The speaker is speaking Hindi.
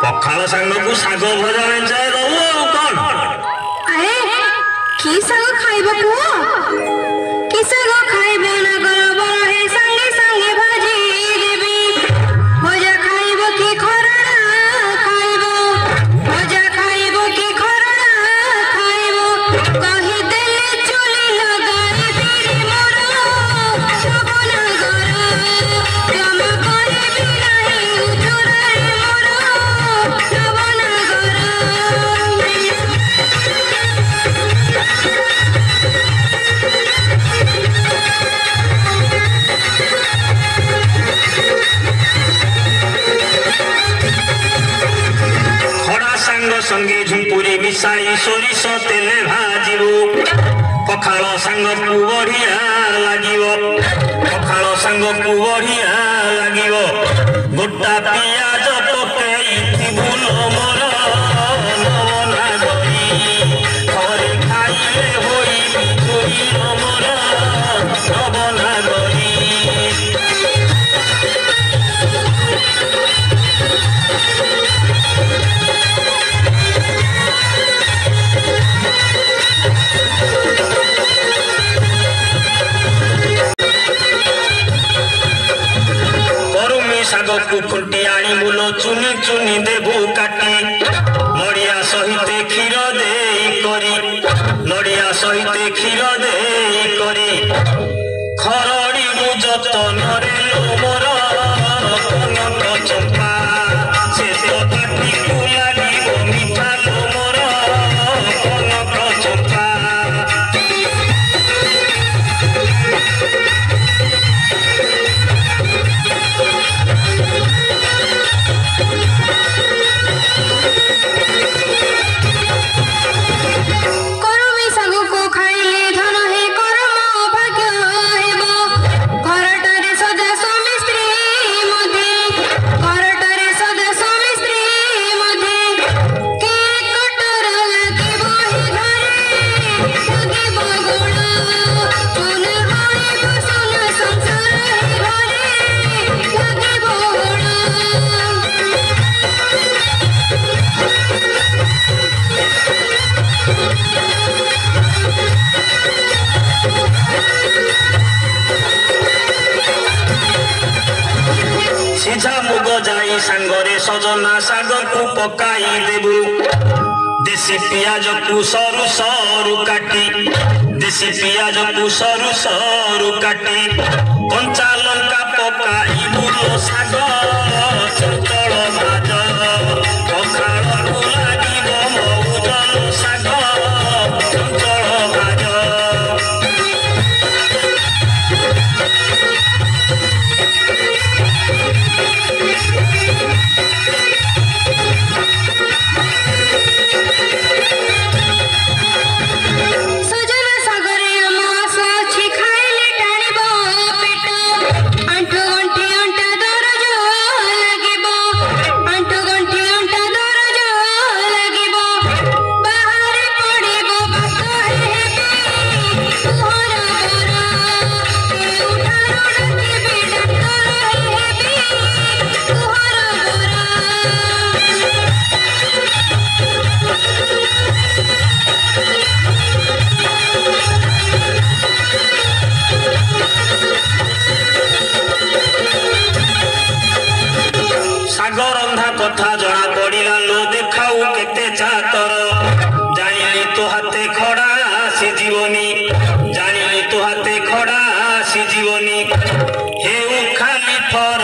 पखाल सांग को साग भजा मेंचाए दबो कौन अरे की साग खाइबो पुओ की साग खाइबो ना गरब हे संगे संगे भाजी देबी भजा खाइबो की खरड़ा खाइबो भजा खाइबो की खरड़ा खाइबो कहि देले चुली लगाई बिरी मोर सबना घर गम करे बिनाही उजुराई मोर सबना घर खड़ा सांग संगे झुंपुरी मिसाई सोरिष तेले भाजिबो पखाल सांग को बढ़िया लागिबो पखाल सांग को बढ़िया लागिबो गोटा पियाज पकेई भूल मोर नवना गरी घरे खाइले होई बिचुरी मोर नवना गरी साग को खुंटी आनी मूलो चुनी चुनी देबू काटी नड़िया सहित क्षीर दे करी नड़िया सहित क्षीर दे करी खरड़ी जतन रे मोर कनक चंपा से तो पाटी को लागिबो मिठा मोर कनक चंपा करमी साग को खाइले धन हे कर्म भाग्य हेबो घरटारे सदा स्वामी स्त्री मध्ये घरटारे सदा स्वामी स्त्री मध्ये के कटर लागिबो हे घरे लागिबो गुण चुन गणिबो सुन संसार हे घरे लागिबो गुण सीझा मुग जाई सांगरे सजना साग को पकाई देबू देसी पियाज को सरू सरू काटी देसी पियाज को सरू सरू काटी कंचा लंका पकाई मूलो साग चंचल भाज पखाल को लागिबो मौजल साग चंचल भाज सजना सागरे आमास अछि खाइले टाणिबो पेट आंठु गंठी अंटा दरज लागिबो आंठु गंठी अंटा दरज लागिबो बाहरे पडिबो बात हेबे तुहर घर के उठारो डाकिबे डाक्टर हेबे तुहर घर साग रंधा कथा जना पड़िला लो देखाऊ केते चातर जानिली तो हाथे खड़ा सिजीवनी जानिली तो हाथे खड़ा सिजीवनी हेउ खाली फर